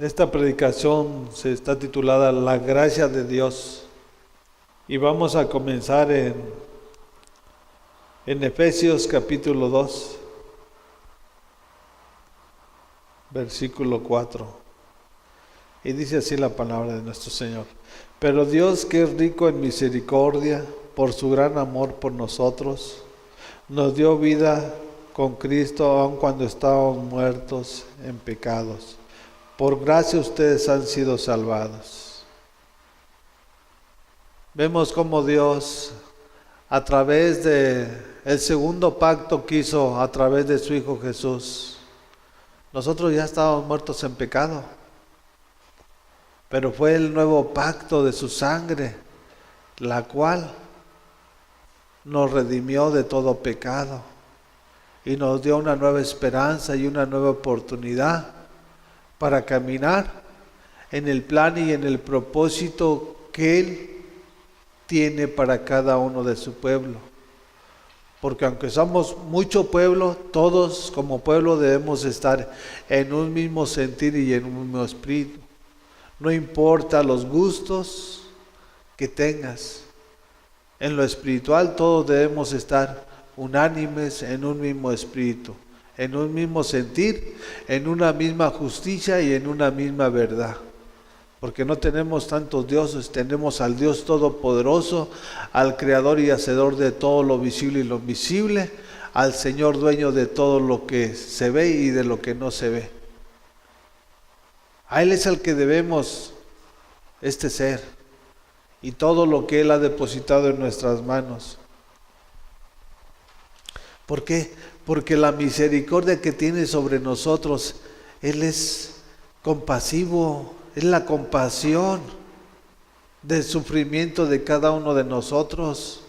Esta predicación se está titulada La gracia de Dios y vamos a comenzar en Efesios capítulo 2, versículo 4. Y dice así la palabra de nuestro Señor. Pero Dios, que es rico en misericordia, por su gran amor por nosotros, nos dio vida con Cristo aun cuando estábamos muertos en pecados. Por gracia ustedes han sido salvados. Vemos cómo Dios, a través de el segundo pacto que hizo a través de su Hijo Jesús, nosotros ya estábamos muertos en pecado, pero fue el nuevo pacto de su sangre, la cual nos redimió de todo pecado y nos dio una nueva esperanza y una nueva oportunidad para caminar en el plan y en el propósito que Él tiene para cada uno de su pueblo. Porque aunque somos mucho pueblo, todos como pueblo debemos estar en un mismo sentir y en un mismo espíritu. No importa los gustos que tengas, en lo espiritual todos debemos estar unánimes en un mismo espíritu, en un mismo sentir, en una misma justicia y en una misma verdad. Porque no tenemos tantos dioses, tenemos al Dios Todopoderoso, al Creador y Hacedor de todo lo visible y lo invisible, al Señor dueño de todo lo que se ve y de lo que no se ve. A Él es al que debemos ser y todo lo que Él ha depositado en nuestras manos. ¿Por qué? Porque la misericordia que tiene sobre nosotros, Él es compasivo, es la compasión del sufrimiento de cada uno de nosotros.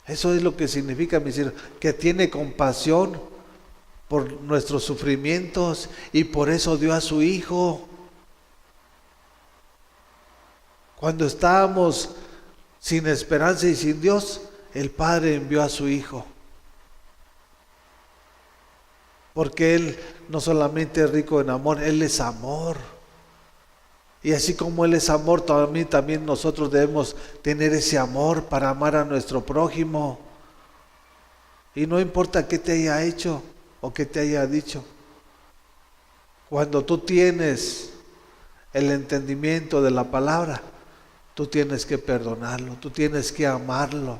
Eso es lo que significa misericordia, que tiene compasión por nuestros sufrimientos y por eso dio a su Hijo. Cuando estábamos sin esperanza y sin Dios, el Padre envió a su Hijo. Porque Él no solamente es rico en amor, Él es amor. Y así como Él es amor, también nosotros debemos tener ese amor para amar a nuestro prójimo. Y no importa qué te haya hecho o qué te haya dicho. Cuando tú tienes el entendimiento de la palabra, tú tienes que perdonarlo, tú tienes que amarlo.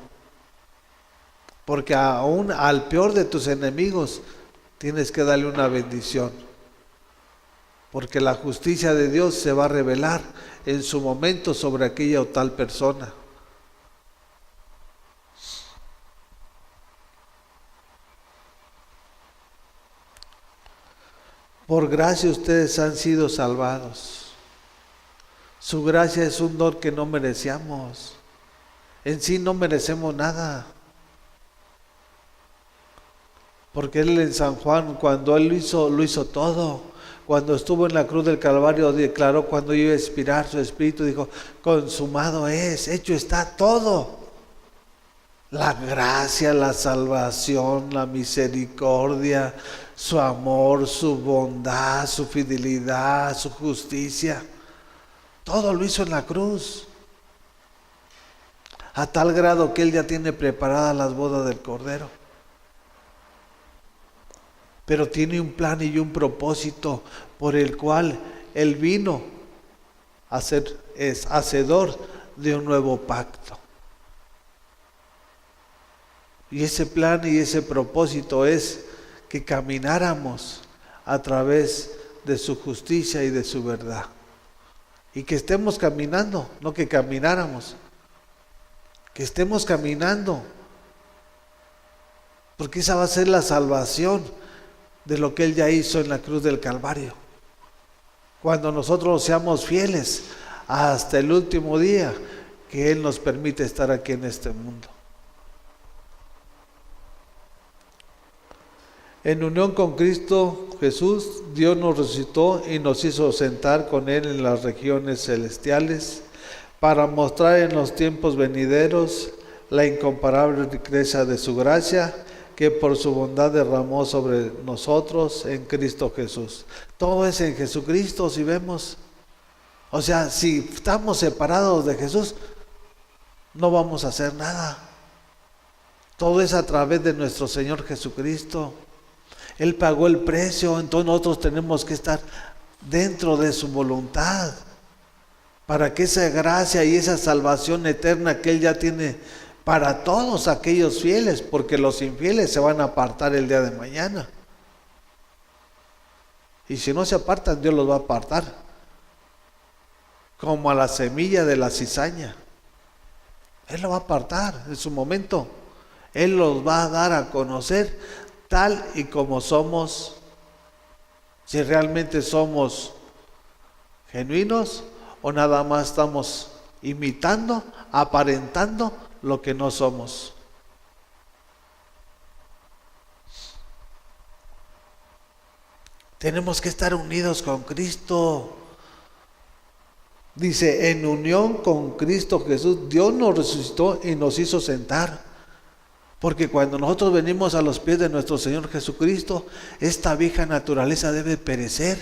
Porque aún al peor de tus enemigos tienes que darle una bendición. Porque la justicia de Dios se va a revelar en su momento sobre aquella o tal persona. Por gracia ustedes han sido salvados. Su gracia es un don que no merecíamos. En sí no merecemos nada. Porque Él en San Juan, cuando Él lo hizo todo. Cuando estuvo en la cruz del Calvario, declaró cuando iba a expirar su espíritu, dijo, consumado es, hecho está todo. La gracia, la salvación, la misericordia, su amor, su bondad, su fidelidad, su justicia. Todo lo hizo en la cruz. A tal grado que Él ya tiene preparadas las bodas del Cordero. Pero tiene un plan y un propósito por el cual Él vino a ser hacedor de un nuevo pacto. Y ese plan y ese propósito es que camináramos a través de su justicia y de su verdad. Y que estemos caminando, no que camináramos. Que estemos caminando. Porque esa va a ser la salvación de lo que Él ya hizo en la cruz del Calvario. Cuando nosotros seamos fieles hasta el último día que Él nos permite estar aquí en este mundo. En unión con Cristo Jesús, Dios nos resucitó y nos hizo sentar con Él en las regiones celestiales para mostrar en los tiempos venideros la incomparable riqueza de su gracia que por su bondad derramó sobre nosotros en Cristo Jesús. Todo es en Jesucristo, si vemos. O sea, si estamos separados de Jesús, no vamos a hacer nada. Todo es a través de nuestro Señor Jesucristo. Él pagó el precio, entonces nosotros tenemos que estar dentro de su voluntad, para que esa gracia y esa salvación eterna que Él ya tiene para todos aquellos fieles, porque los infieles se van a apartar el día de mañana. Y si no se apartan, Dios los va a apartar, como a la semilla de la cizaña. Él lo va a apartar en su momento. Él los va a dar a conocer tal y como somos, si realmente somos genuinos o nada más estamos imitando, aparentando lo que no somos. Tenemos que estar unidos con Cristo. Dice, en unión con Cristo Jesús, Dios nos resucitó y nos hizo sentar. Porque cuando nosotros venimos a los pies de nuestro Señor Jesucristo, esta vieja naturaleza debe perecer.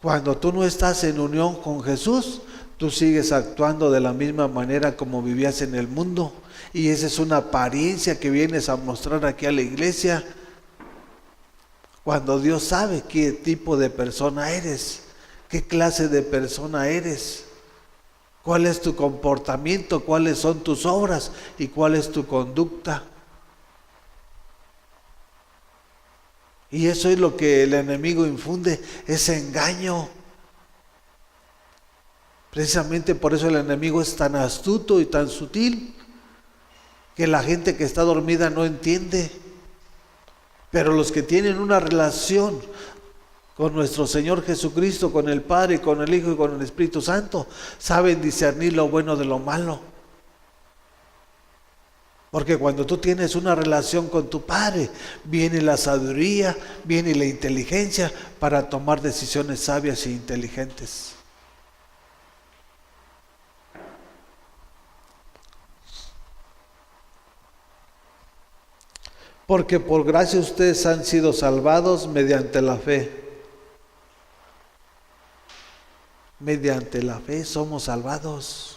Cuando tú no estás en unión con Jesús, tú sigues actuando de la misma manera como vivías en el mundo. Y esa es una apariencia que vienes a mostrar aquí a la iglesia. Cuando Dios sabe qué tipo de persona eres, qué clase de persona eres, cuál es tu comportamiento, cuáles son tus obras y cuál es tu conducta. Y eso es lo que el enemigo infunde, ese engaño. Precisamente por eso el enemigo es tan astuto y tan sutil, que la gente que está dormida no entiende. Pero los que tienen una relación con nuestro Señor Jesucristo, con el Padre, con el Hijo y con el Espíritu Santo, saben discernir lo bueno de lo malo. Porque cuando tú tienes una relación con tu Padre, viene la sabiduría, viene la inteligencia para tomar decisiones sabias e inteligentes. Porque por gracia ustedes han sido salvados mediante la fe. Mediante la fe somos salvados.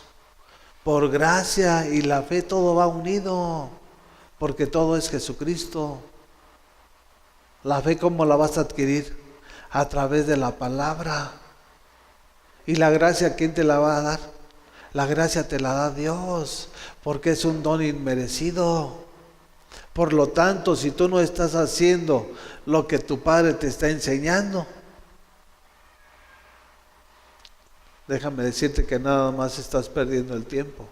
Por gracia y la fe todo va unido, porque todo es Jesucristo. La fe, ¿cómo la vas a adquirir? A través de la palabra. ¿Y la gracia quién te la va a dar? La gracia te la da Dios, porque es un don inmerecido. Por lo tanto, si tú no estás haciendo lo que tu Padre te está enseñando, déjame decirte que nada más estás perdiendo el tiempo.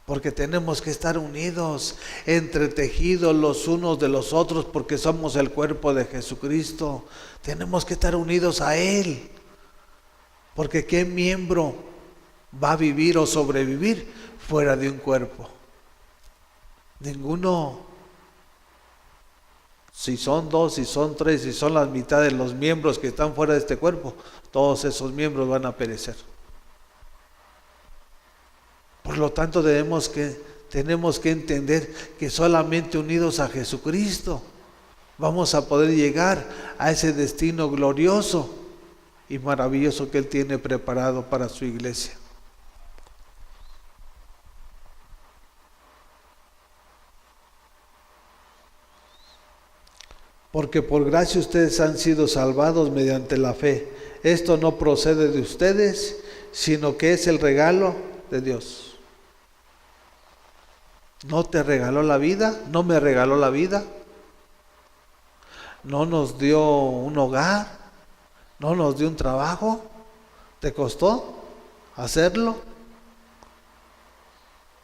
Porque tenemos que estar unidos, entretejidos los unos de los otros, porque somos el cuerpo de Jesucristo. Tenemos que estar unidos a Él. Porque ¿qué miembro va a vivir o sobrevivir fuera de un cuerpo? Ninguno. Si son dos, si son tres, si son la mitad de los miembros que están fuera de este cuerpo, todos esos miembros van a perecer. Por lo tanto, tenemos que entender que solamente unidos a Jesucristo vamos a poder llegar a ese destino glorioso y maravilloso que Él tiene preparado para su iglesia. Porque por gracia ustedes han sido salvados mediante la fe. Esto no procede de ustedes, sino que es el regalo de Dios. No te regaló la vida, no me regaló la vida. No nos dio un hogar, no nos dio un trabajo. ¿Te costó hacerlo?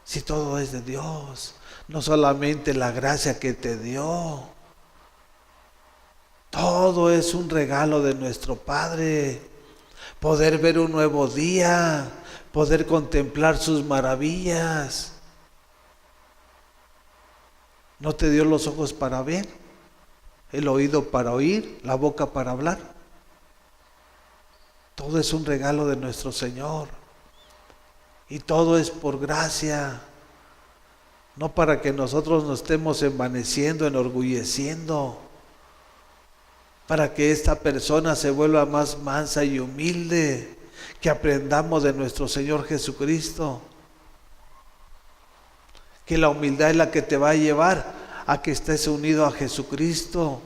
Si todo es de Dios, no solamente la gracia que te dio. Todo es un regalo de nuestro Padre. Poder ver un nuevo día, poder contemplar sus maravillas. ¿No te dio los ojos para ver? ¿El oído para oír? ¿La boca para hablar? Todo es un regalo de nuestro Señor. Y todo es por gracia. no para que nosotros nos estemos envaneciendo, enorgulleciendo, para que esta persona se vuelva más mansa y humilde, que aprendamos de nuestro Señor Jesucristo, que la humildad es la que te va a llevar a que estés unido a Jesucristo,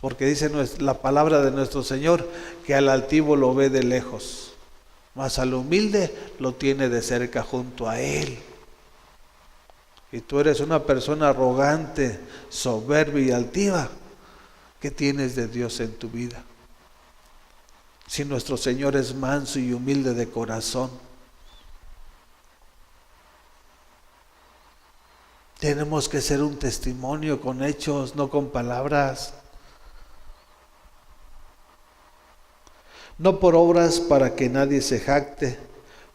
porque dice la palabra de nuestro Señor, que al altivo lo ve de lejos, mas al humilde lo tiene de cerca junto a Él. Y tú eres una persona arrogante, soberbia y altiva, ¿qué tienes de Dios en tu vida? Si nuestro Señor es manso y humilde de corazón. Tenemos que ser un testimonio con hechos, no con palabras. No por obras para que nadie se jacte,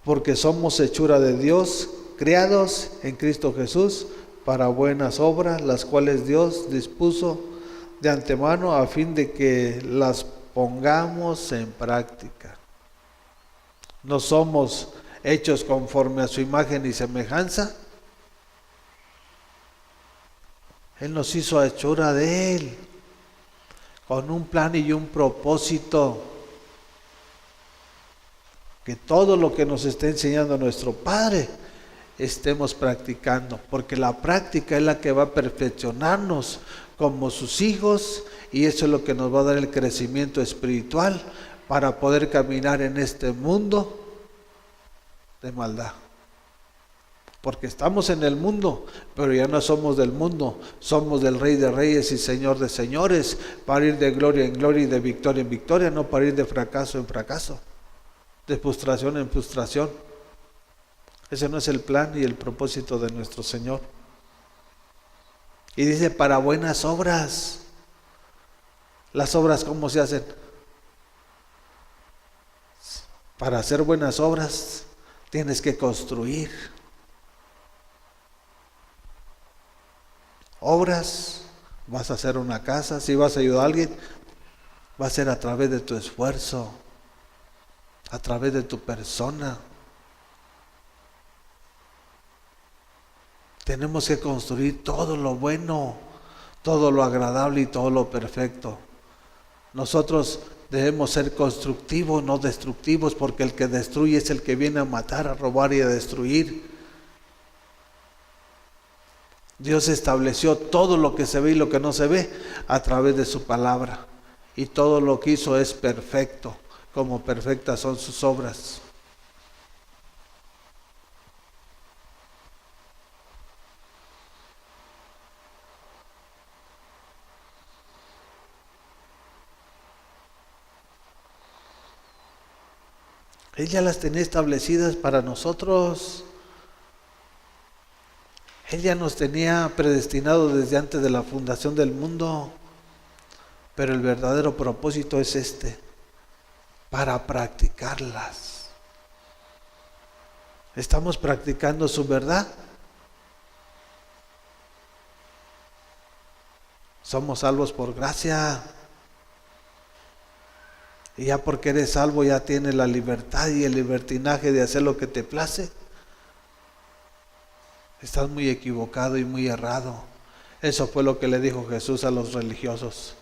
porque somos hechura de Dios, creados en Cristo Jesús para buenas obras, las cuales Dios dispuso de antemano a fin de que las pongamos en práctica. No somos hechos conforme a su imagen y semejanza. Él nos hizo hechura de Él, con un plan y un propósito. Que todo lo que nos está enseñando nuestro Padre estemos practicando, porque la práctica es la que va a perfeccionarnos como sus hijos, y eso es lo que nos va a dar el crecimiento espiritual para poder caminar en este mundo de maldad. Porque estamos en el mundo, pero ya no somos del mundo, somos del Rey de Reyes y Señor de Señores, para ir de gloria en gloria y de victoria en victoria, no para ir de fracaso en fracaso, de frustración en frustración. Ese no es el plan y el propósito de nuestro Señor. Y dice, para buenas obras. ¿Las obras cómo se hacen? Para hacer buenas obras tienes que construir. Obras, vas a hacer una casa, si vas a ayudar a alguien, va a ser a través de tu esfuerzo, a través de tu persona. Tenemos que construir todo lo bueno, todo lo agradable y todo lo perfecto. Nosotros debemos ser constructivos, no destructivos, porque el que destruye es el que viene a matar, a robar y a destruir. Dios estableció todo lo que se ve y lo que no se ve a través de su palabra. Y todo lo que hizo es perfecto, como perfectas son sus obras. Él ya las tenía establecidas para nosotros. Él ya nos tenía predestinado desde antes de la fundación del mundo. Pero el verdadero propósito es para practicarlas. ¿Estamos practicando su verdad? Somos salvos por gracia. Y ya porque eres salvo ya tienes la libertad y el libertinaje de hacer lo que te place. Estás muy equivocado y muy errado. Eso fue lo que le dijo Jesús a los religiosos.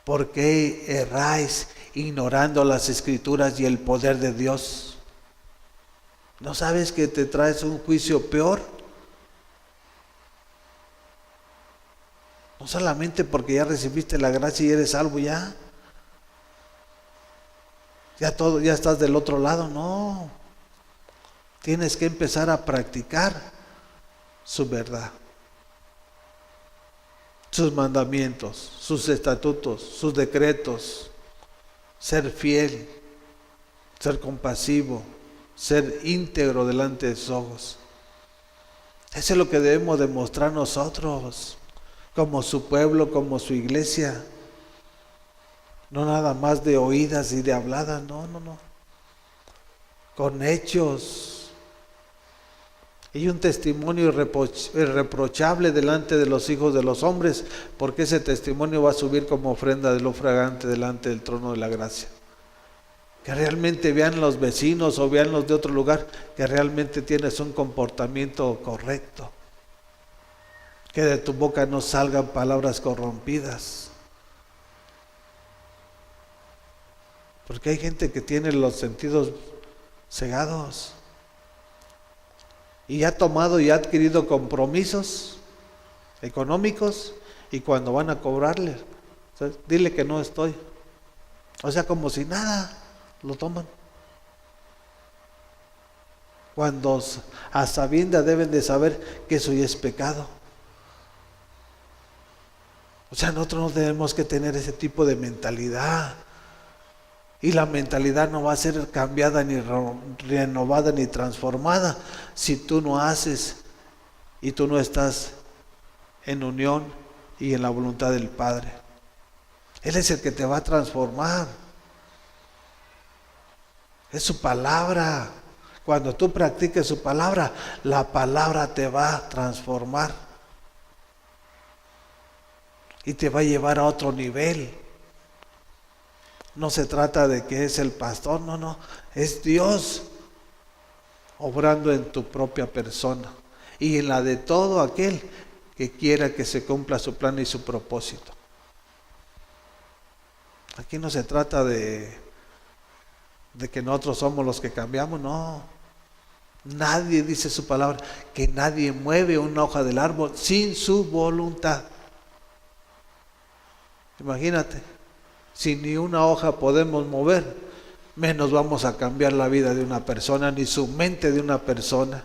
¿Por qué erráis ignorando las Escrituras y el poder de Dios? ¿No sabes que te traes un juicio peor? No solamente porque ya recibiste la gracia y eres salvo ya. Ya estás del otro lado, no. Tienes que empezar a practicar su verdad, sus mandamientos, sus estatutos, sus decretos, ser fiel, ser compasivo, ser íntegro delante de sus ojos. Eso es lo que debemos demostrar nosotros, como su pueblo, como su iglesia. No nada más de oídas y de habladas, no. Con hechos. Y un testimonio irreprochable delante de los hijos de los hombres, porque ese testimonio va a subir como ofrenda de lo fragante delante del trono de la gracia. Que realmente vean los vecinos o vean los de otro lugar que realmente tienes un comportamiento correcto. Que de tu boca no salgan palabras corrompidas. Porque hay gente que tiene los sentidos cegados y ha tomado y ha adquirido compromisos económicos, y cuando van a cobrarle, ¿sabes? Dile que no estoy. O sea, como si nada, lo toman. Cuando a sabiendas deben de saber que eso ya es pecado. O sea, nosotros no tenemos que tener ese tipo de mentalidad. Y la mentalidad no va a ser cambiada, ni renovada, ni transformada si tú no haces y tú no estás en unión y en la voluntad del Padre. Él es el que te va a transformar. Es su palabra. Cuando tú practiques su palabra, la palabra te va a transformar. Y te va a llevar a otro nivel. No se trata de que es el pastor, no, es Dios obrando en tu propia persona y en la de todo aquel que quiera que se cumpla su plan y su propósito. Aquí no se trata de que nosotros somos los que cambiamos, no. Nadie dice su palabra, que nadie mueve una hoja del árbol sin su voluntad. Imagínate. Si ni una hoja podemos mover, menos vamos a cambiar la vida de una persona, ni su mente de una persona.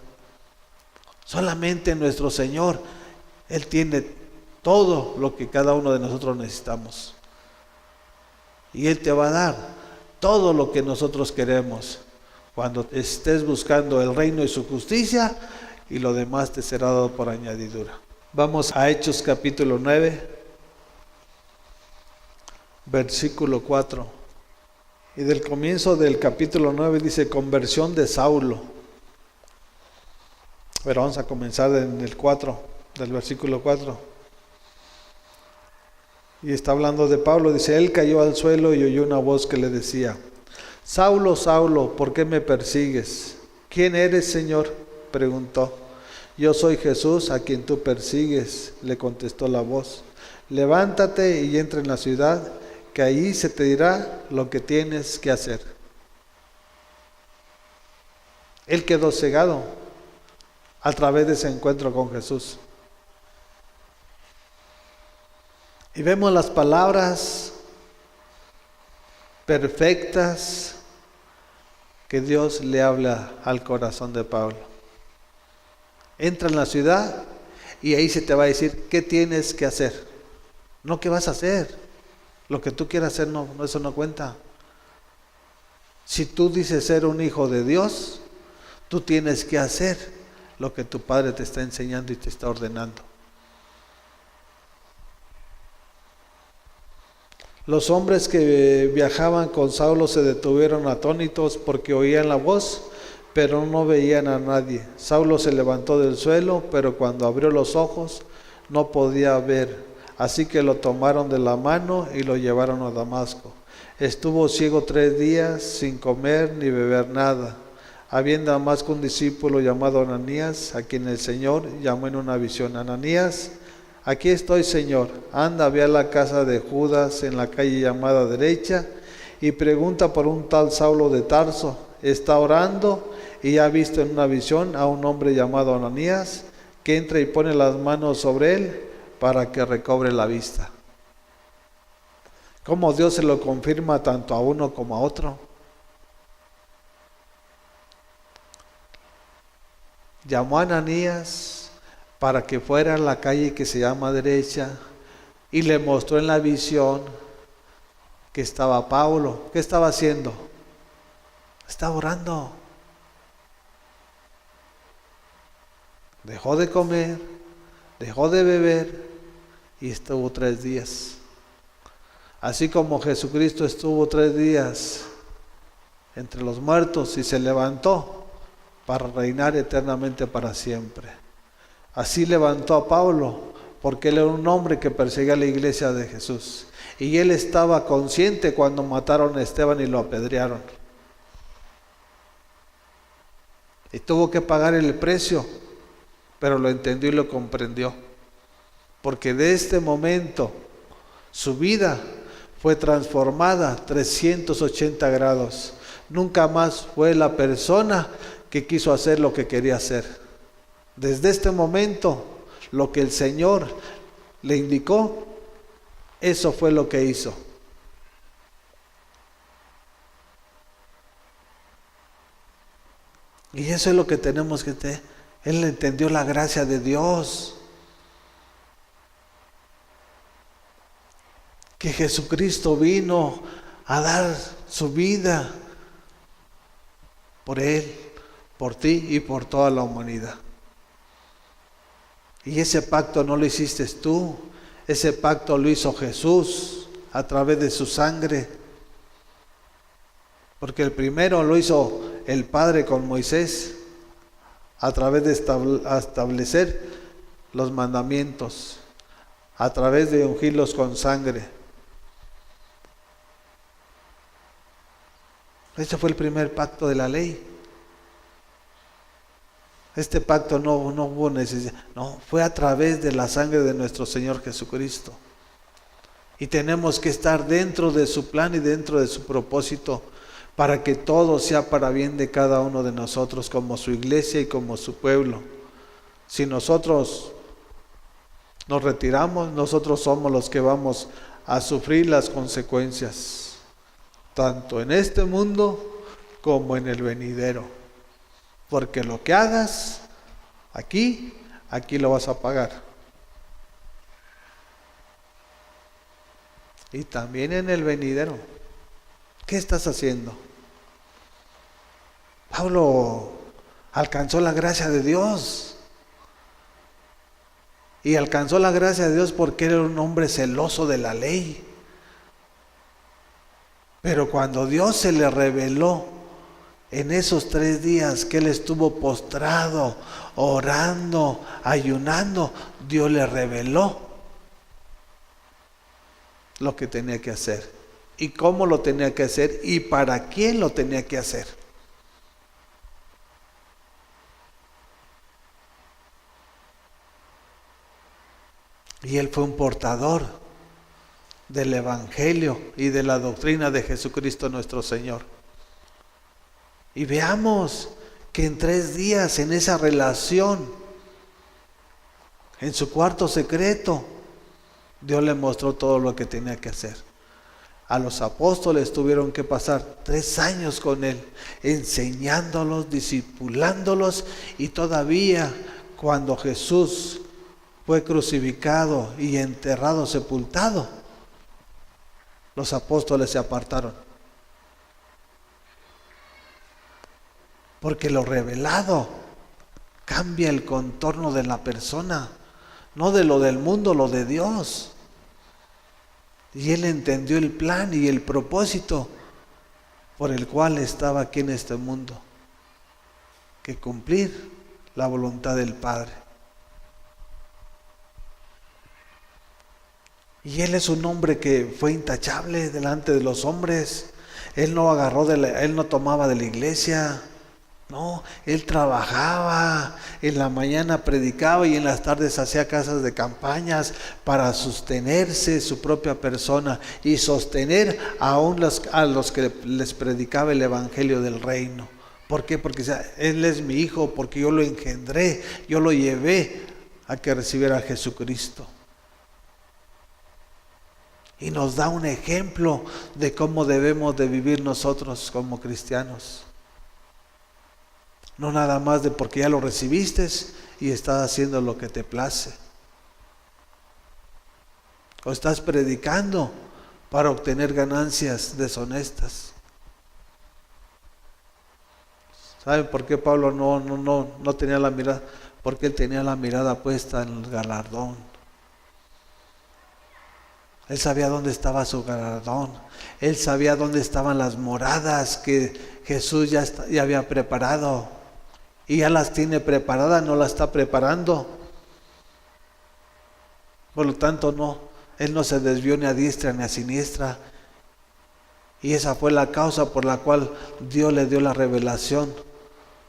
Solamente nuestro Señor, Él tiene todo lo que cada uno de nosotros necesitamos. Y Él te va a dar todo lo que nosotros queremos cuando estés buscando el reino y su justicia, y lo demás te será dado por añadidura. Vamos a Hechos capítulo 9. Versículo 4. Y del comienzo del capítulo 9 dice conversión de Saulo. Pero vamos a comenzar en el 4, del versículo 4. Y está hablando de Pablo, dice, él cayó al suelo y oyó una voz que le decía, Saulo, Saulo, ¿por qué me persigues? ¿Quién eres, Señor?, preguntó. Yo soy Jesús, a quien tú persigues, le contestó la voz. Levántate y entra en la ciudad, que allí se te dirá lo que tienes que hacer. Él quedó cegado a través de ese encuentro con Jesús. Y vemos las palabras perfectas que Dios le habla al corazón de Pablo. Entra en la ciudad y ahí se te va a decir qué tienes que hacer. No qué vas a hacer. Lo que tú quieras hacer, no, eso no cuenta. Si tú dices ser un hijo de Dios, tú tienes que hacer lo que tu Padre te está enseñando y te está ordenando. Los hombres que viajaban con Saulo se detuvieron atónitos porque oían la voz, pero no veían a nadie. Saulo se levantó del suelo, pero cuando abrió los ojos no podía ver. Así que lo tomaron de la mano y lo llevaron a Damasco. Estuvo ciego 3 días sin comer ni beber nada. Había en Damasco un discípulo llamado Ananías, a quien el Señor llamó en una visión. Ananías, aquí estoy, Señor. Anda, ve a la casa de Judas en la calle llamada Derecha y pregunta por un tal Saulo de Tarso. Está orando y ha visto en una visión a un hombre llamado Ananías que entra y pone las manos sobre él para que recobre la vista. ¿Cómo Dios se lo confirma tanto a uno como a otro? Llamó a Ananías para que fuera a la calle que se llama Derecha y le mostró en la visión que estaba Pablo. ¿Qué estaba haciendo? Estaba orando. Dejó de comer, dejó de beber y estuvo 3 días. Así como Jesucristo estuvo 3 días entre los muertos y se levantó para reinar eternamente para siempre. Así levantó a Pablo, porque él era un hombre que perseguía la iglesia de Jesús. Y él estaba consciente cuando mataron a Esteban y lo apedrearon. Y tuvo que pagar el precio, pero lo entendió y lo comprendió. Porque de este momento su vida fue transformada 380 grados. Nunca más fue la persona que quiso hacer lo que quería hacer. Desde este momento, lo que el Señor le indicó, eso fue lo que hizo. Y eso es lo que tenemos que tener. Él entendió la gracia de Dios. Que Jesucristo vino a dar su vida por Él, por ti y por toda la humanidad. Y ese pacto no lo hiciste tú, ese pacto lo hizo Jesús a través de su sangre. Porque el primero lo hizo el Padre con Moisés a través de establecer los mandamientos, a través de ungirlos con sangre. Este fue el primer pacto de la ley. Este pacto no hubo necesidad, no, fue a través de la sangre de nuestro Señor Jesucristo. Y tenemos que estar dentro de su plan y dentro de su propósito para que todo sea para bien de cada uno de nosotros como su iglesia y como su pueblo. Si nosotros nos retiramos, nosotros somos los que vamos a sufrir las consecuencias, tanto en este mundo como en el venidero. Porque lo que hagas aquí lo vas a pagar. Y también en el venidero. ¿Qué estás haciendo? Pablo alcanzó la gracia de Dios. Y alcanzó la gracia de Dios porque era un hombre celoso de la ley. Pero cuando Dios se le reveló en esos 3 días que él estuvo postrado, orando, ayunando, Dios le reveló lo que tenía que hacer y cómo lo tenía que hacer y para quién lo tenía que hacer. Y él fue un portador del Evangelio y de la doctrina de Jesucristo nuestro Señor. Y veamos que en 3 días, en esa relación, en su cuarto secreto, Dios le mostró todo lo que tenía que hacer. A los apóstoles tuvieron que pasar 3 años con él, enseñándolos, discipulándolos, y todavía cuando Jesús fue crucificado y enterrado, sepultado, los apóstoles se apartaron. Porque lo revelado cambia el contorno de la persona, no de lo del mundo, lo de Dios. Y él entendió el plan y el propósito por el cual estaba aquí en este mundo, que cumplir la voluntad del Padre. Y él es un hombre que fue intachable delante de los hombres. Él no él no tomaba de la iglesia. No, él trabajaba, en la mañana predicaba y en las tardes hacía casas de campañas para sostenerse su propia persona y sostener aún a los que les predicaba el evangelio del reino. ¿Por qué? Porque él es mi hijo, porque yo lo engendré, yo lo llevé a que recibiera a Jesucristo. Y nos da un ejemplo de cómo debemos de vivir nosotros como cristianos. No nada más de porque ya lo recibiste y estás haciendo lo que te place. O estás predicando para obtener ganancias deshonestas. ¿Saben por qué Pablo no tenía la mirada? Porque él tenía la mirada puesta en el galardón. Él sabía dónde estaba su galardón. Él sabía dónde estaban las moradas que Jesús ya había preparado. Y ya las tiene preparadas, no las está preparando. Por lo tanto, él no se desvió ni a diestra ni a siniestra. Y esa fue la causa por la cual Dios le dio la revelación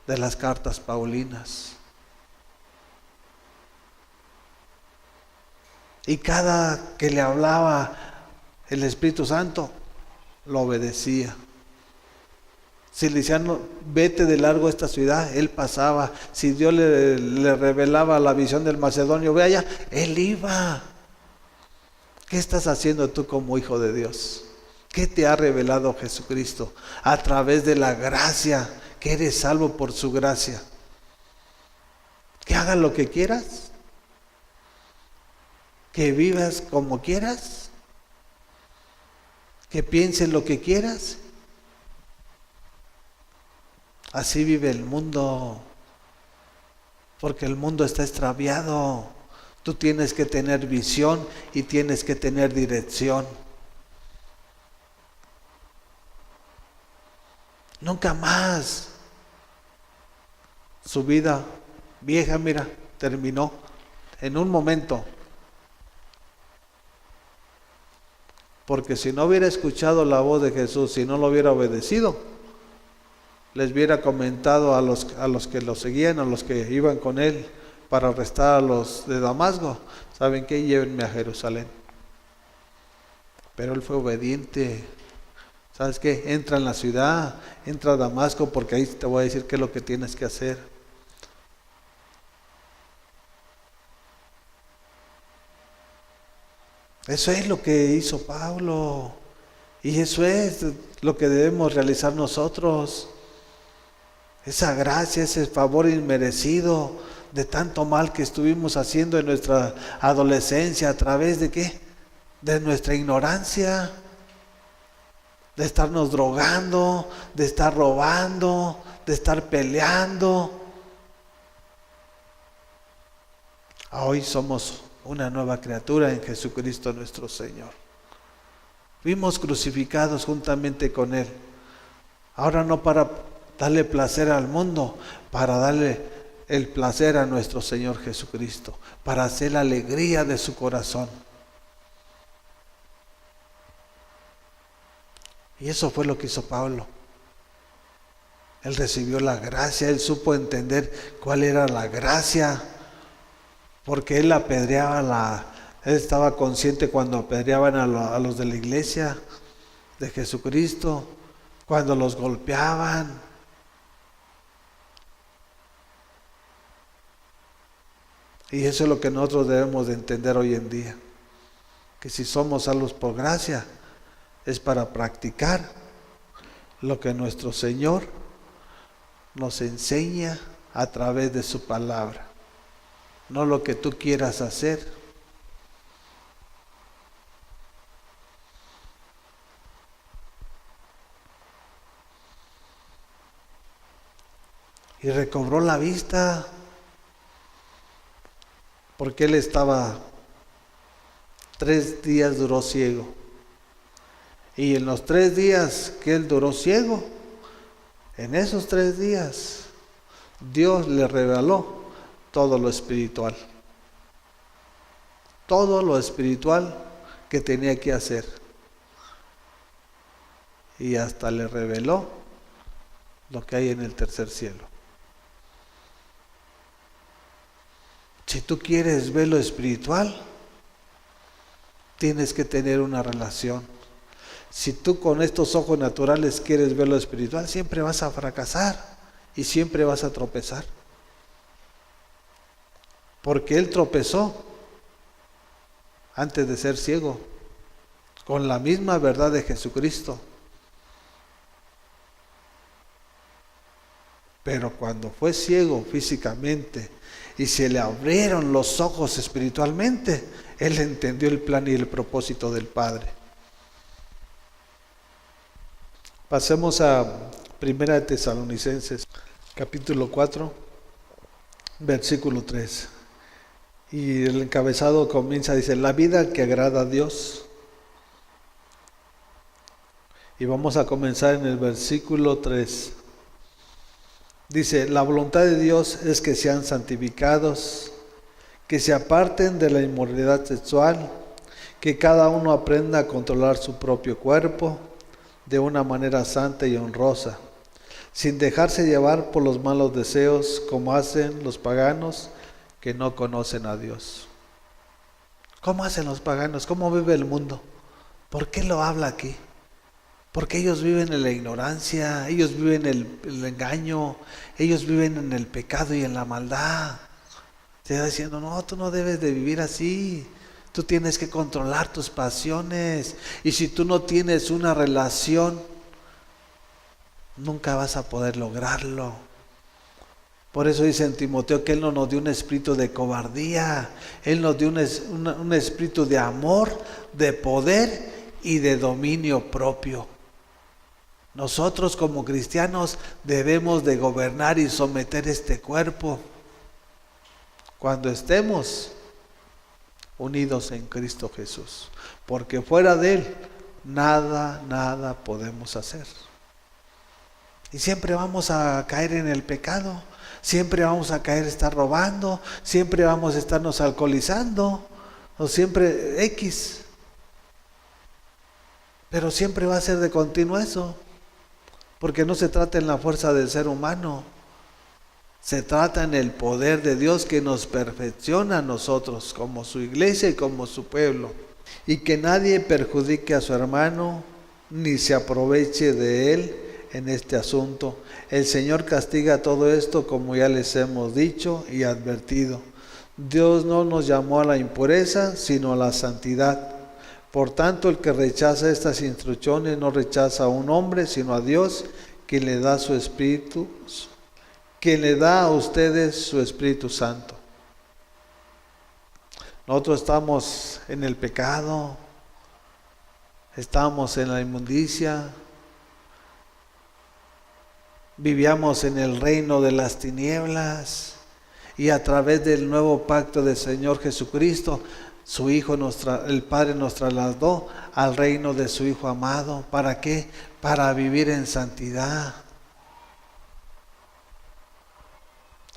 de las cartas paulinas. Y cada que le hablaba el Espíritu Santo, lo obedecía. Si le decían, "No, vete de largo a esta ciudad", él pasaba. Si Dios le revelaba la visión del macedonio, ve allá, él iba. ¿Qué estás haciendo tú como hijo de Dios? ¿Qué te ha revelado Jesucristo? A través de la gracia, que eres salvo por su gracia. Que hagas lo que quieras. Que vivas como quieras. Que pienses lo que quieras. Así vive el mundo. Porque el mundo está extraviado. Tú tienes que tener visión y tienes que tener dirección. Nunca más. Su vida vieja, mira, terminó en un momento. Porque si no hubiera escuchado la voz de Jesús, si no lo hubiera obedecido, les hubiera comentado a los que lo seguían, a los que iban con él para arrestar a los de Damasco, ¿saben qué? Llévenme a Jerusalén. Pero él fue obediente. ¿Sabes qué? Entra en la ciudad, entra a Damasco, porque ahí te voy a decir qué es lo que tienes que hacer. Eso es lo que hizo Pablo. Y eso es lo que debemos realizar nosotros. Esa gracia, ese favor inmerecido de tanto mal que estuvimos haciendo en nuestra adolescencia, ¿a través de qué? De nuestra ignorancia, de estarnos drogando, de estar robando, de estar peleando. Hoy somos una nueva criatura en Jesucristo nuestro Señor. Fuimos crucificados juntamente con Él. Ahora no para darle placer al mundo, para darle el placer a nuestro Señor Jesucristo, para hacer la alegría de su corazón. Y eso fue lo que hizo Pablo. Él recibió la gracia, él supo entender cuál era la gracia, porque él apedreaba él estaba consciente cuando apedreaban a los de la iglesia de Jesucristo, cuando los golpeaban. Y eso es lo que nosotros debemos de entender hoy en día, que si somos salvos por gracia, es para practicar lo que nuestro Señor nos enseña a través de su palabra, no lo que tú quieras hacer. Y recobró la vista, porque él estaba 3 días duró ciego. Y en los 3 días que él duró ciego, en esos 3 días, Dios le reveló todo lo espiritual. Todo lo espiritual que tenía que hacer. Y hasta le reveló lo que hay en el tercer cielo. Si tú quieres ver lo espiritual, tienes que tener una relación. Si tú con estos ojos naturales quieres ver lo espiritual, siempre vas a fracasar y siempre vas a tropezar. Porque él tropezó antes de ser ciego, con la misma verdad de Jesucristo. Pero cuando fue ciego físicamente y se le abrieron los ojos espiritualmente, él entendió el plan y el propósito del Padre. Pasemos a 1 Tesalonicenses, capítulo 4, versículo 3. Y el encabezado comienza, dice, la vida que agrada a Dios. Y vamos a comenzar en el versículo 3. Dice, la voluntad de Dios es que sean santificados, que se aparten de la inmoralidad sexual, que cada uno aprenda a controlar su propio cuerpo de una manera santa y honrosa, sin dejarse llevar por los malos deseos como hacen los paganos que no conocen a Dios. ¿Cómo hacen los paganos? ¿Cómo vive el mundo? ¿Por qué lo habla aquí? Porque ellos viven en la ignorancia, ellos viven en el engaño, ellos viven en el pecado y en la maldad. Te está diciendo, no, tú no debes de vivir así. Tú tienes que controlar tus pasiones. Y si tú no tienes una relación, nunca vas a poder lograrlo. Por eso dice en Timoteo que Él no nos dio un espíritu de cobardía. Él nos dio un espíritu de amor, de poder y de dominio propio. Nosotros como cristianos debemos de gobernar y someter este cuerpo cuando estemos unidos en Cristo Jesús. Porque fuera de Él, nada podemos hacer. Y siempre vamos a caer en el pecado, siempre vamos a caer estar robando, siempre vamos a estarnos alcoholizando, o siempre X. Pero siempre va a ser de continuo eso, porque no se trata en la fuerza del ser humano, se trata en el poder de Dios que nos perfecciona a nosotros como su iglesia y como su pueblo. Y que nadie perjudique a su hermano ni se aproveche de él en este asunto. El Señor castiga todo esto como ya les hemos dicho y advertido. Dios no nos llamó a la impureza, sino a la santidad. Por tanto, el que rechaza estas instrucciones no rechaza a un hombre, sino a Dios, quien le da su Espíritu, quien le da a ustedes su Espíritu Santo. Nosotros estamos en el pecado, estamos en la inmundicia, vivíamos en el reino de las tinieblas y a través del nuevo pacto del Señor Jesucristo, su Hijo, el Padre nos trasladó al reino de su Hijo amado. ¿Para qué? Para vivir en santidad.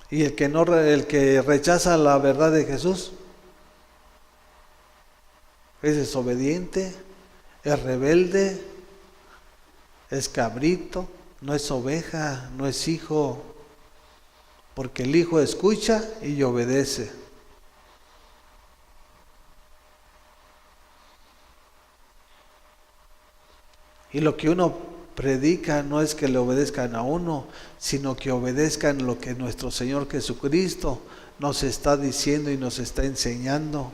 Y el que rechaza la verdad de Jesús es desobediente, es rebelde, es cabrito, no es oveja, no es hijo, porque el Hijo escucha y obedece. Y lo que uno predica no es que le obedezcan a uno, sino que obedezcan lo que nuestro Señor Jesucristo nos está diciendo y nos está enseñando.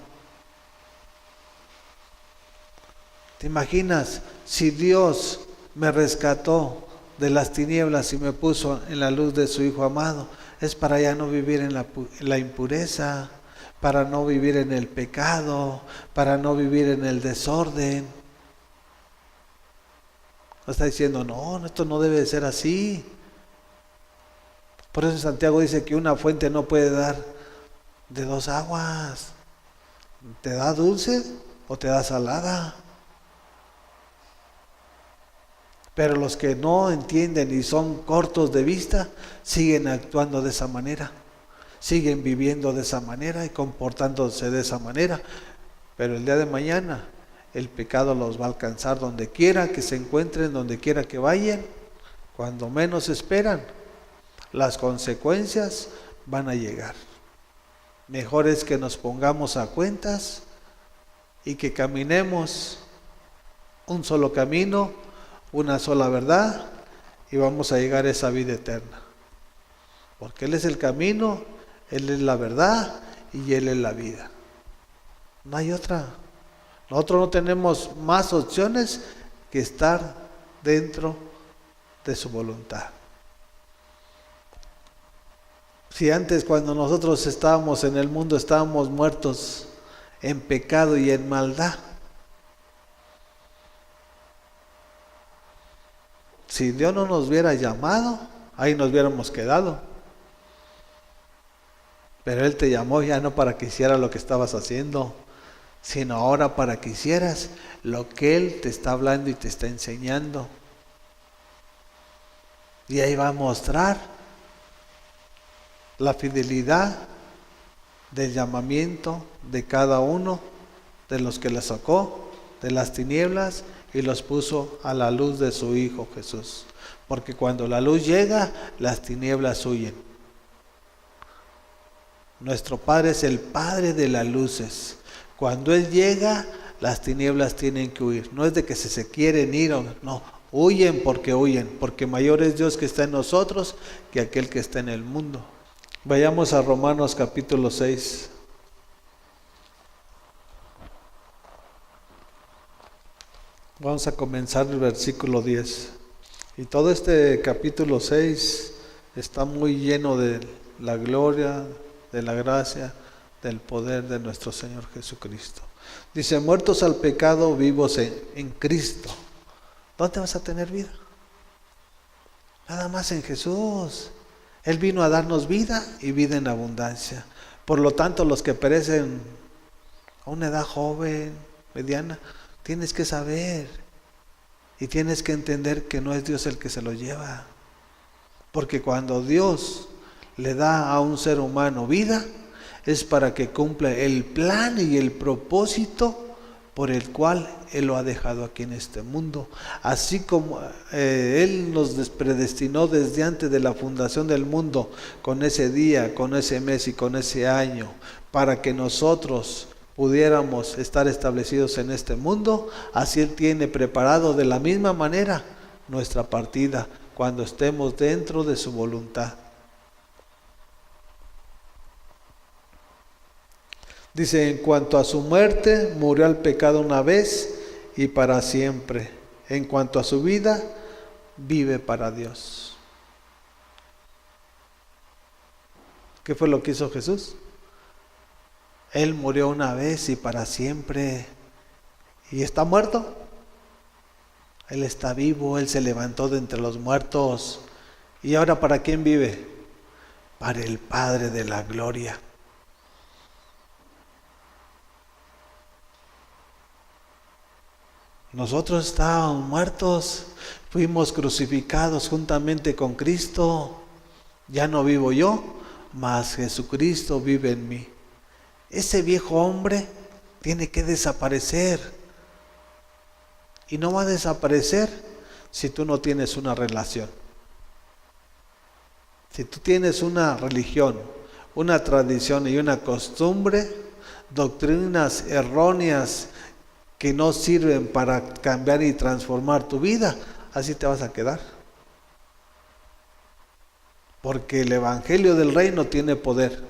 ¿Te imaginas si Dios me rescató de las tinieblas y me puso en la luz de su Hijo amado? Es para ya no vivir en la impureza, para no vivir en el pecado, para no vivir en el desorden. Está diciendo, no, esto no debe de ser así. Por eso Santiago dice que una fuente no puede dar de dos aguas. ¿Te da dulce o te da salada? Pero los que no entienden y son cortos de vista, siguen actuando de esa manera. Siguen viviendo de esa manera y comportándose de esa manera. Pero el día de mañana el pecado los va a alcanzar donde quiera que se encuentren, donde quiera que vayan. Cuando menos esperan, las consecuencias van a llegar. Mejor es que nos pongamos a cuentas y que caminemos un solo camino, una sola verdad, y vamos a llegar a esa vida eterna. Porque Él es el camino, Él es la verdad y Él es la vida. No hay otra. Nosotros no tenemos más opciones que estar dentro de su voluntad. Si antes, cuando nosotros estábamos en el mundo, estábamos muertos en pecado y en maldad, si Dios no nos hubiera llamado, ahí nos hubiéramos quedado. Pero Él te llamó ya no para que hicieras lo que estabas haciendo, sino ahora para que hicieras lo que Él te está hablando y te está enseñando. Y ahí va a mostrar la fidelidad del llamamiento de cada uno de los que le sacó de las tinieblas y los puso a la luz de su Hijo Jesús. Porque cuando la luz llega, las tinieblas huyen. Nuestro Padre es el Padre de las luces. Cuando Él llega, las tinieblas tienen que huir. No es de que se quieren ir, no, huyen, porque mayor es Dios que está en nosotros que aquel que está en el mundo. Vayamos a Romanos capítulo 6. Vamos a comenzar el versículo 10. Y todo este capítulo 6 está muy lleno de la gloria, de la gracia, del poder de nuestro Señor Jesucristo. Dice, muertos al pecado, vivos en Cristo. ¿Dónde vas a tener vida? Nada más en Jesús. Él vino a darnos vida y vida en abundancia. Por lo tanto, los que perecen a una edad joven, mediana, tienes que saber y tienes que entender que no es Dios el que se lo lleva. Porque cuando Dios le da a un ser humano vida, es para que cumpla el plan y el propósito por el cual Él lo ha dejado aquí en este mundo. Así como Él nos predestinó desde antes de la fundación del mundo, con ese día, con ese mes y con ese año, para que nosotros pudiéramos estar establecidos en este mundo, así Él tiene preparado de la misma manera nuestra partida, cuando estemos dentro de su voluntad. Dice, en cuanto a su muerte, murió al pecado una vez y para siempre. En cuanto a su vida, vive para Dios. ¿Qué fue lo que hizo Jesús? Él murió una vez y para siempre. ¿Y está muerto? Él está vivo, Él se levantó de entre los muertos. ¿Y ahora para quién vive? Para el Padre de la gloria. Nosotros estábamos muertos, fuimos crucificados juntamente con Cristo. Ya no vivo yo, mas Jesucristo vive en mí. Ese viejo hombre tiene que desaparecer. Y no va a desaparecer si tú no tienes una relación. Si tú tienes una religión, una tradición y una costumbre, doctrinas erróneas que no sirven para cambiar y transformar tu vida, así te vas a quedar. Porque el evangelio del reino tiene poder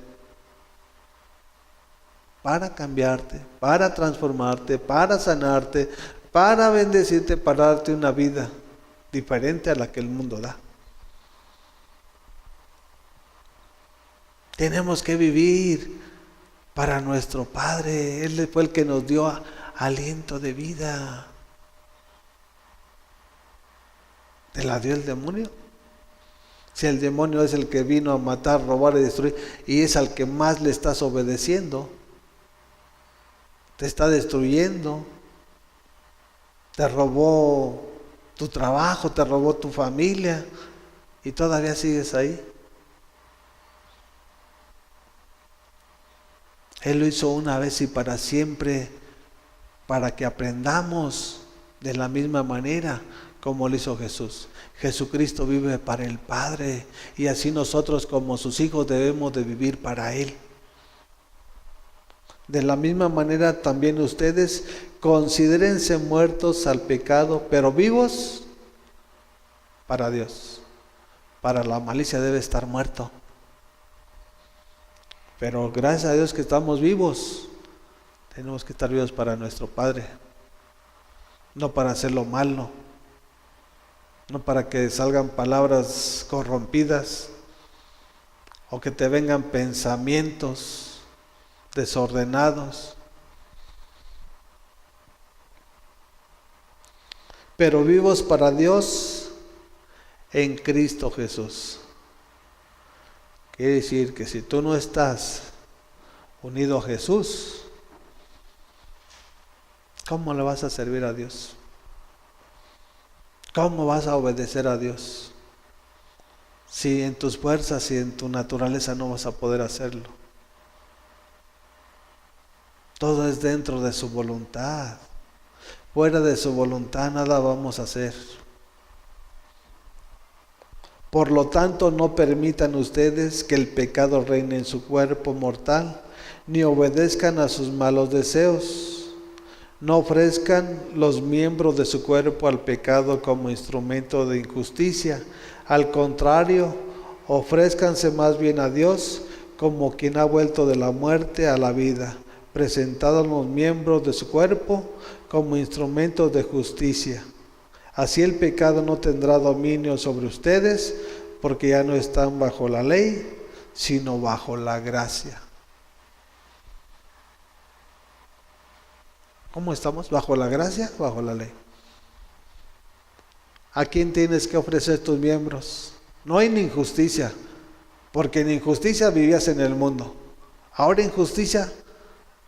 para cambiarte, para transformarte, para sanarte, para bendecirte, para darte una vida diferente a la que el mundo da. Tenemos que vivir para nuestro Padre. Él fue el que nos dio aliento de vida. ¿Te la dio el demonio? Si el demonio es el que vino a matar, robar y destruir, y es al que más le estás obedeciendo, te está destruyendo, te robó tu trabajo, te robó tu familia, y todavía sigues ahí. Él lo hizo una vez y para siempre, para que aprendamos de la misma manera como lo hizo Jesús. Jesucristo vive para el Padre y así nosotros como sus hijos debemos de vivir para Él. De la misma manera también ustedes considérense muertos al pecado, pero vivos para Dios. Para la malicia debe estar muerto. Pero gracias a Dios que estamos vivos. Tenemos que estar vivos para nuestro Padre, no para hacer lo malo, no para que salgan palabras corrompidas o que te vengan pensamientos desordenados. Pero vivos para Dios en Cristo Jesús. Quiere decir que si tú no estás unido a Jesús, ¿cómo le vas a servir a Dios? ¿Cómo vas a obedecer a Dios? Si en tus fuerzas y en tu naturaleza no vas a poder hacerlo. Todo es dentro de su voluntad. Fuera de su voluntad nada vamos a hacer. Por lo tanto, no permitan ustedes que el pecado reine en su cuerpo mortal, ni obedezcan a sus malos deseos. No ofrezcan los miembros de su cuerpo al pecado como instrumento de injusticia. Al contrario, ofrézcanse más bien a Dios como quien ha vuelto de la muerte a la vida, presentando los miembros de su cuerpo como instrumentos de justicia. Así el pecado no tendrá dominio sobre ustedes, porque ya no están bajo la ley, sino bajo la gracia. ¿Cómo estamos? ¿Bajo la gracia? ¿Bajo la ley? ¿A quién tienes que ofrecer tus miembros? No en injusticia, porque en injusticia vivías en el mundo. Ahora en justicia,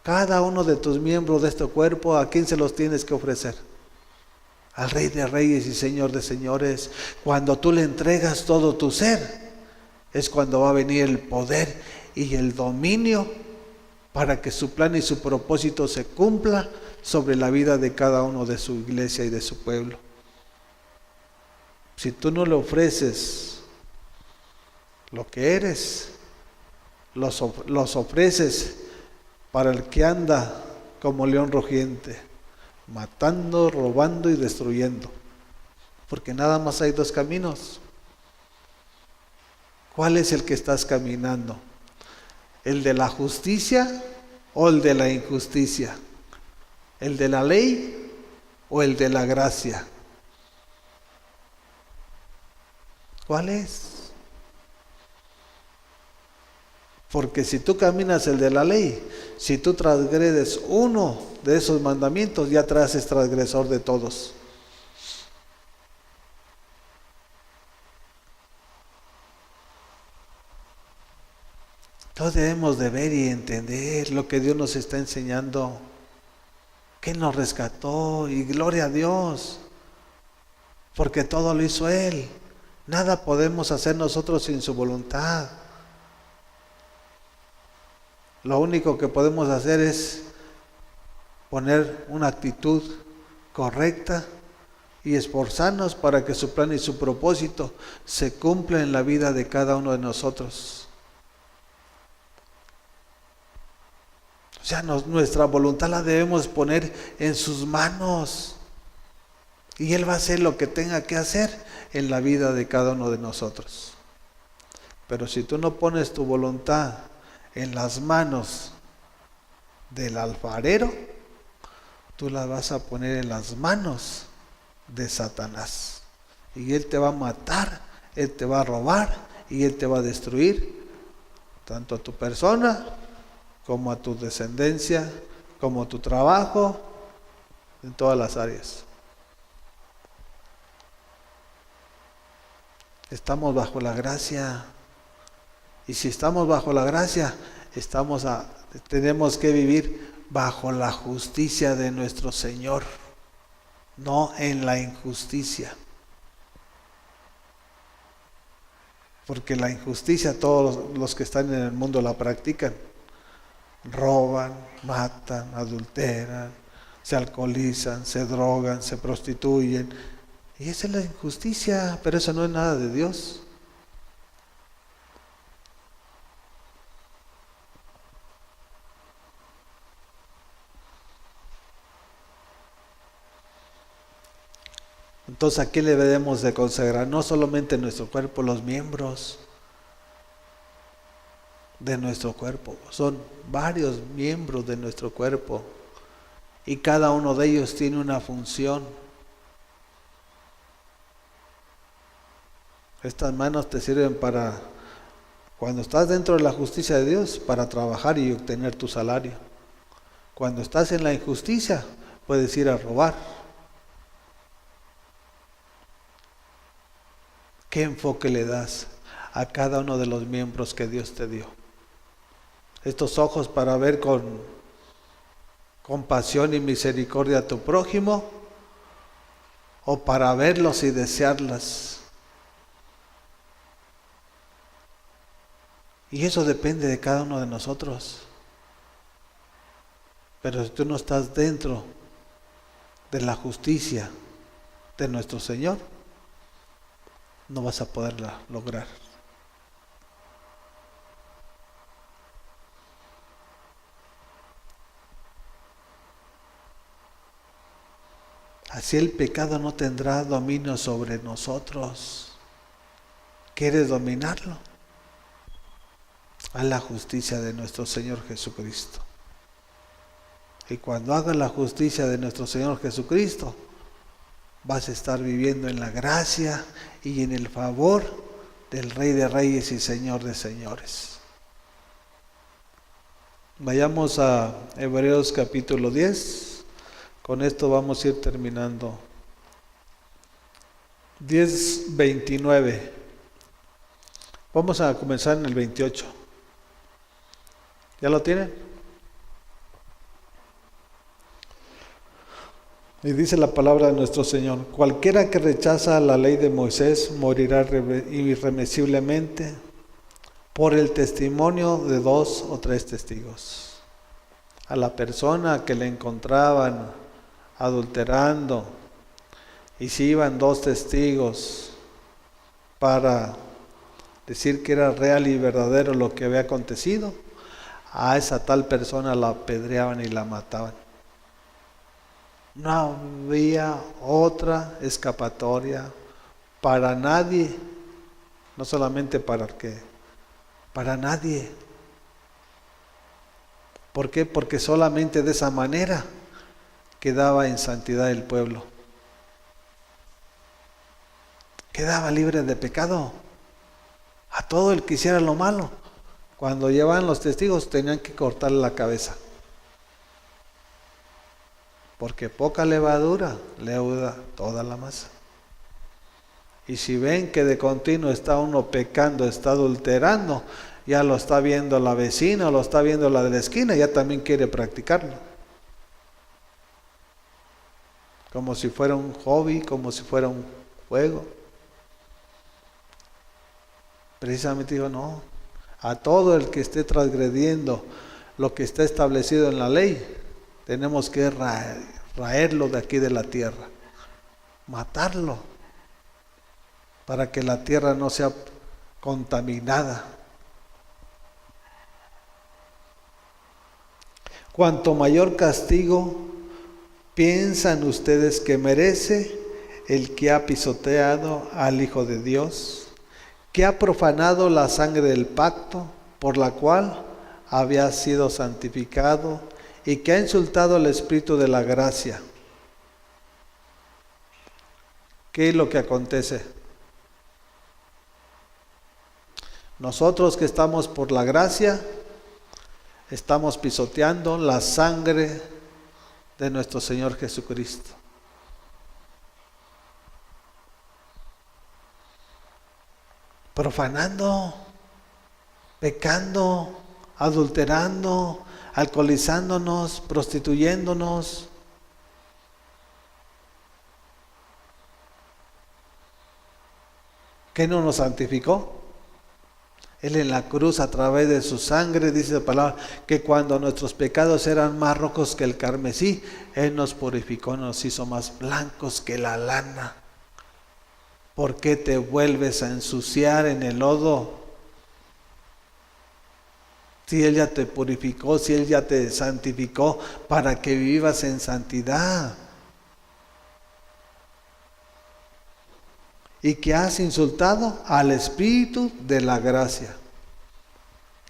cada uno de tus miembros de este cuerpo, ¿a quién se los tienes que ofrecer? Al Rey de Reyes y Señor de Señores. Cuando tú le entregas todo tu ser, es cuando va a venir el poder y el dominio para que su plan y su propósito se cumpla sobre la vida de cada uno de su iglesia y de su pueblo. Si tú no le ofreces lo que eres, los ofreces para el que anda como león rugiente, matando, robando y destruyendo. Porque nada más hay dos caminos. ¿Cuál es el que estás caminando? ¿El de la justicia o el de la injusticia? ¿El de la ley o el de la gracia? ¿Cuál es? Porque si tú caminas el de la ley, si tú transgredes uno de esos mandamientos, ya te haces transgresor de todos. Todos debemos de ver y entender lo que Dios nos está enseñando, que nos rescató, y gloria a Dios, porque todo lo hizo Él. Nada podemos hacer nosotros sin su voluntad. Lo único que podemos hacer es poner una actitud correcta y esforzarnos para que su plan y su propósito se cumplan en la vida de cada uno de nosotros. O sea, nuestra voluntad la debemos poner en sus manos y Él va a hacer lo que tenga que hacer en la vida de cada uno de nosotros. Pero si tú no pones tu voluntad en las manos del alfarero, tú la vas a poner en las manos de Satanás. Y Él te va a matar, Él te va a robar y Él te va a destruir, tanto a tu persona, como a tu descendencia, como a tu trabajo, en todas las áreas. Estamos bajo la gracia. Y si estamos bajo la gracia, tenemos que vivir bajo la justicia de nuestro Señor, no en la injusticia. Porque la injusticia todos los que están en el mundo la practican. Roban, matan, adulteran, se alcoholizan, se drogan, se prostituyen. Y esa es la injusticia, pero eso no es nada de Dios. Entonces, ¿a qué le debemos de consagrar? No solamente nuestro cuerpo, los miembros de nuestro cuerpo. Son varios miembros de nuestro cuerpo y cada uno de ellos tiene una función. Estas manos te sirven para, cuando estás dentro de la justicia de Dios, para trabajar y obtener tu salario. Cuando estás en la injusticia, puedes ir a robar. ¿Qué enfoque le das a cada uno de los miembros que Dios te dio? Estos ojos para ver con compasión y misericordia a tu prójimo, o para verlos y desearlas. Y eso depende de cada uno de nosotros. Pero si tú no estás dentro de la justicia de nuestro Señor, no vas a poderla lograr. Así el pecado no tendrá dominio sobre nosotros. ¿Quieres dominarlo? Haz la justicia de nuestro Señor Jesucristo. Y cuando hagas la justicia de nuestro Señor Jesucristo, vas a estar viviendo en la gracia y en el favor del Rey de Reyes y Señor de Señores. Vayamos a Hebreos capítulo 10. Con esto vamos a ir terminando. 10:29. Vamos a comenzar en el 28. ¿Ya lo tienen? Y dice la palabra de nuestro Señor: cualquiera que rechaza la ley de Moisés morirá irremisiblemente por el testimonio de 2 o 3 testigos. A la persona que le encontraban adulterando, y si iban 2 testigos para decir que era real y verdadero lo que había acontecido, a esa tal persona la apedreaban y la mataban. No había otra escapatoria para nadie, no solamente para nadie. ¿Por qué? Porque solamente de esa manera quedaba en santidad el pueblo. Quedaba libre de pecado. A todo el que hiciera lo malo, cuando llevaban los testigos tenían que cortarle la cabeza. Porque poca levadura leuda toda la masa. Y si ven que de continuo está uno pecando, está adulterando, ya lo está viendo la vecina o lo está viendo la de la esquina, ya también quiere practicarlo. Como si fuera un hobby, como si fuera un juego. Precisamente digo, no, a todo el que esté transgrediendo lo que está establecido en la ley, tenemos que raerlo de aquí de la tierra, matarlo, para que la tierra no sea contaminada. Cuanto mayor castigo piensan ustedes que merece el que ha pisoteado al Hijo de Dios, que ha profanado la sangre del pacto por la cual había sido santificado y que ha insultado al Espíritu de la gracia. ¿Qué es lo que acontece? Nosotros que estamos por la gracia, estamos pisoteando la sangre de nuestro Señor Jesucristo. Profanando, pecando, adulterando, alcoholizándonos, prostituyéndonos. ¿Qué no nos santificó? Él en la cruz, a través de su sangre, dice la palabra, que cuando nuestros pecados eran más rojos que el carmesí, Él nos purificó, nos hizo más blancos que la lana. ¿Por qué te vuelves a ensuciar en el lodo? Si Él ya te purificó, si Él ya te santificó, para que vivas en santidad. Y que has insultado al Espíritu de la gracia.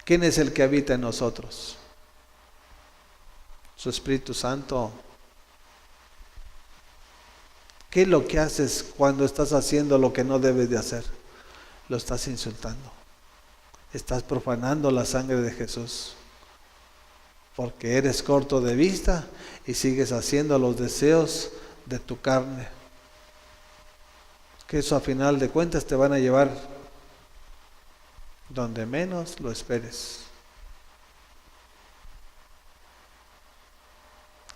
¿Quién es el que habita en nosotros? Su Espíritu Santo. ¿Qué es lo que haces cuando estás haciendo lo que no debes de hacer? Lo estás insultando. Estás profanando la sangre de Jesús. Porque eres corto de vista y sigues haciendo los deseos de tu carne. Que eso a final de cuentas te van a llevar donde menos lo esperes.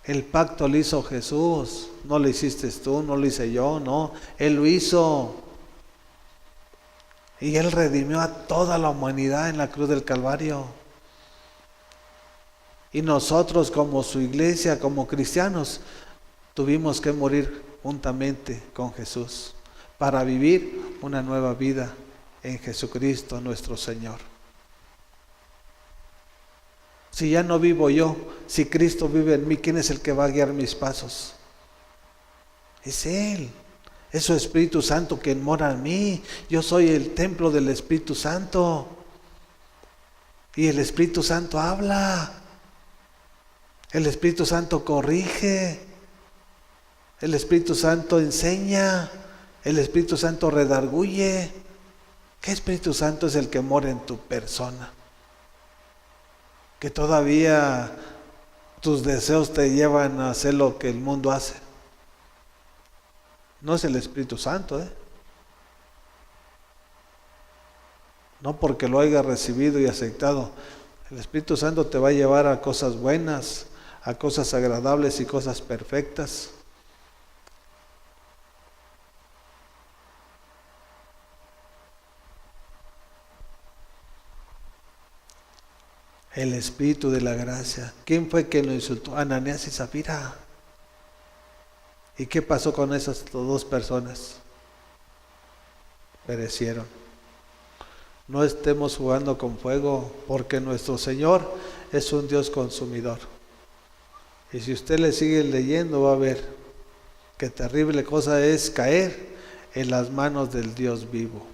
El pacto lo hizo Jesús, no lo hiciste tú, no lo hice yo, no, Él lo hizo. Y Él redimió a toda la humanidad en la cruz del Calvario. Y nosotros como su iglesia, como cristianos, tuvimos que morir juntamente con Jesús para vivir una nueva vida en Jesucristo nuestro Señor. Si ya no vivo yo, si Cristo vive en mí, ¿quién es el que va a guiar mis pasos? Es Él. Es su Espíritu Santo quien mora en mí. Yo soy el templo del Espíritu Santo. Y el Espíritu Santo habla. El Espíritu Santo corrige. El Espíritu Santo enseña. El Espíritu Santo redarguye. ¿Qué Espíritu Santo es el que mora en tu persona? Que todavía tus deseos te llevan a hacer lo que el mundo hace. No es el Espíritu Santo, No porque lo hayas recibido y aceptado. El Espíritu Santo te va a llevar a cosas buenas, a cosas agradables y cosas perfectas. El Espíritu de la gracia. ¿Quién fue quien lo insultó? Ananías y Zafira. ¿Y qué pasó con esas dos personas? Perecieron. No estemos jugando con fuego, porque nuestro Señor es un Dios consumidor. Y si usted le sigue leyendo, va a ver qué terrible cosa es caer en las manos del Dios vivo.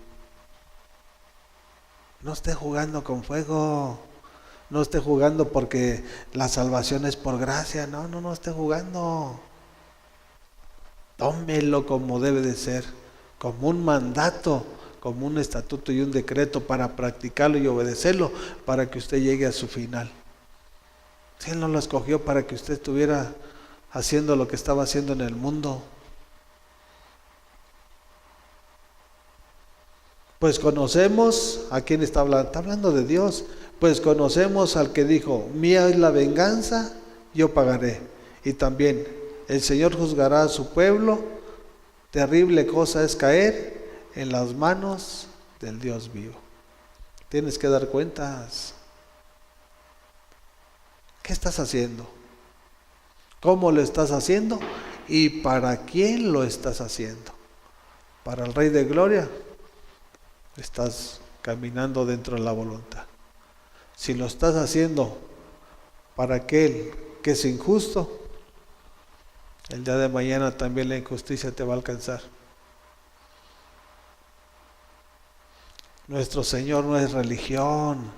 No esté jugando con fuego. No esté jugando porque la salvación es por gracia. No esté jugando. Tómelo como debe de ser, como un mandato, como un estatuto y un decreto para practicarlo y obedecerlo para que usted llegue a su final. Si Él no lo escogió para que usted estuviera haciendo lo que estaba haciendo en el mundo. Pues conocemos a quién está hablando de Dios. Pues conocemos al que dijo, mía es la venganza, yo pagaré. Y también el Señor juzgará a su pueblo. Terrible cosa es caer en las manos del Dios vivo. Tienes que dar cuentas. ¿Qué estás haciendo? ¿Cómo lo estás haciendo? ¿Y para quién lo estás haciendo? ¿Para el Rey de Gloria? Estás caminando dentro de la voluntad. Si lo estás haciendo para aquel que es injusto, el día de mañana también la injusticia te va a alcanzar. Nuestro Señor no es religión.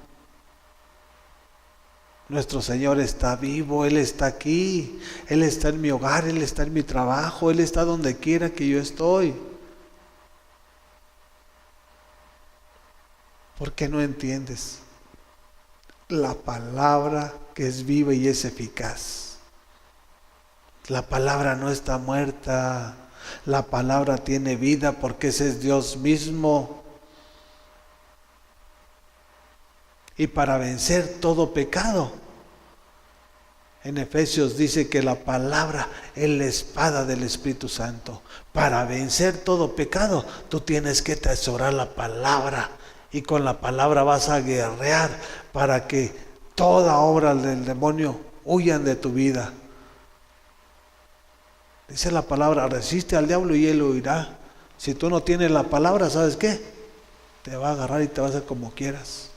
Nuestro Señor está vivo, Él está aquí, Él está en mi hogar, Él está en mi trabajo, Él está donde quiera que yo estoy. ¿Por qué no entiendes? La palabra que es viva y es eficaz. La palabra no está muerta. La palabra tiene vida porque ese es Dios mismo. Y para vencer todo pecado, en Efesios dice que la palabra es la espada del Espíritu Santo. Para vencer todo pecado, tú tienes que atesorar la palabra. Y con la palabra vas a guerrear para que toda obra del demonio huyan de tu vida. Dice la palabra, resiste al diablo y él huirá. Si tú no tienes la palabra, ¿sabes qué? Te va a agarrar y te va a hacer como quieras.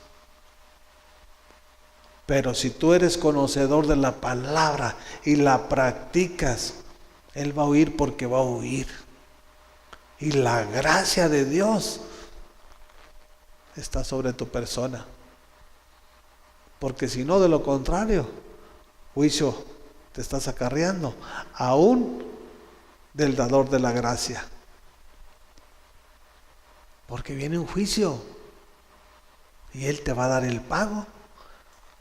Pero si tú eres conocedor de la palabra y la practicas, él va a huir porque va a huir. Y la gracia de Dios está sobre tu persona. Porque si no, de lo contrario, juicio te estás acarreando, aún del dador de la gracia. Porque viene un juicio y Él te va a dar el pago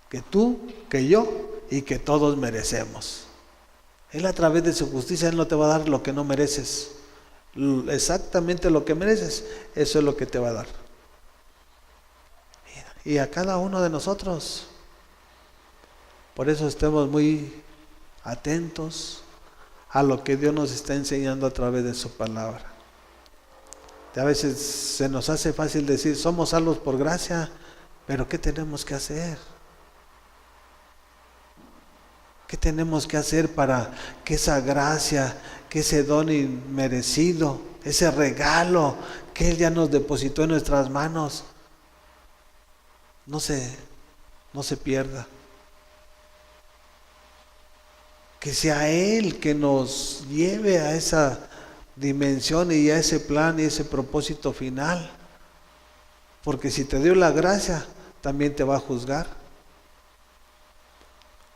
que tú, que yo y que todos merecemos. Él a través de su justicia, Él no te va a dar lo que no mereces. Exactamente lo que mereces, eso es lo que te va a dar. Y a cada uno de nosotros. Por eso estemos muy atentos a lo que Dios nos está enseñando a través de su palabra. Y a veces se nos hace fácil decir, somos salvos por gracia, pero ¿qué tenemos que hacer? ¿Qué tenemos que hacer para que esa gracia, que ese don inmerecido, ese regalo que Él ya nos depositó en nuestras manos, no se pierda? Que sea Él que nos lleve a esa dimensión y a ese plan y ese propósito final. Porque si te dio la gracia, también te va a juzgar.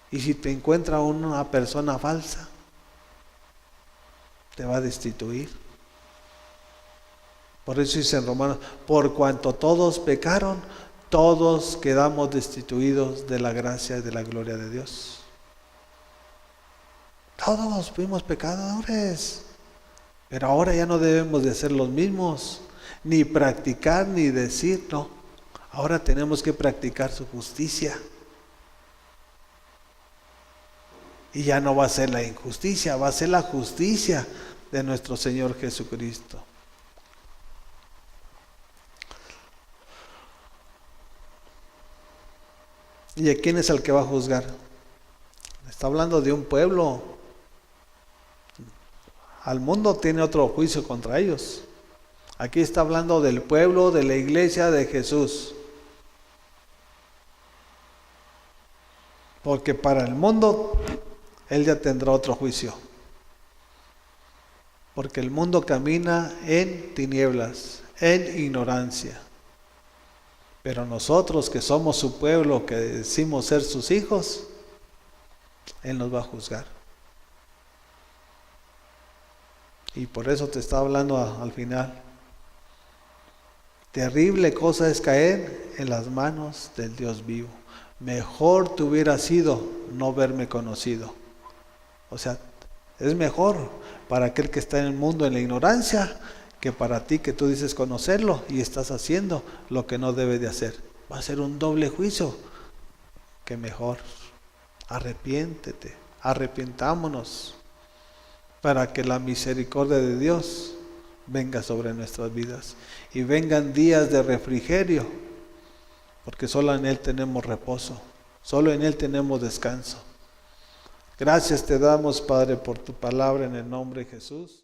Y si te encuentra una persona falsa, te va a destituir. Por eso dice en Romanos, por cuanto todos pecaron, todos quedamos destituidos de la gracia y de la gloria de Dios. Todos fuimos pecadores, pero ahora ya no debemos de ser los mismos, ni practicar ni decir, no. Ahora tenemos que practicar su justicia. Y ya no va a ser la injusticia, va a ser la justicia de nuestro Señor Jesucristo. ¿Y a quién es el que va a juzgar? Está hablando de un pueblo. Al mundo tiene otro juicio contra ellos. Aquí está hablando del pueblo, de la iglesia de Jesús. Porque para el mundo, Él ya tendrá otro juicio. Porque el mundo camina en tinieblas, en ignorancia. Pero nosotros que somos su pueblo, que decimos ser sus hijos, Él nos va a juzgar. Y por eso te está hablando al final. Terrible cosa es caer en las manos del Dios vivo. Mejor te hubiera sido no verme conocido. O sea, es mejor para aquel que está en el mundo en la ignorancia que para ti que tú dices conocerlo y estás haciendo lo que no debe de hacer. Va a ser un doble juicio. Que mejor. Arrepiéntete, arrepentámonos para que la misericordia de Dios venga sobre nuestras vidas y vengan días de refrigerio, porque solo en Él tenemos reposo, solo en Él tenemos descanso. Gracias te damos, Padre, por tu palabra en el nombre de Jesús.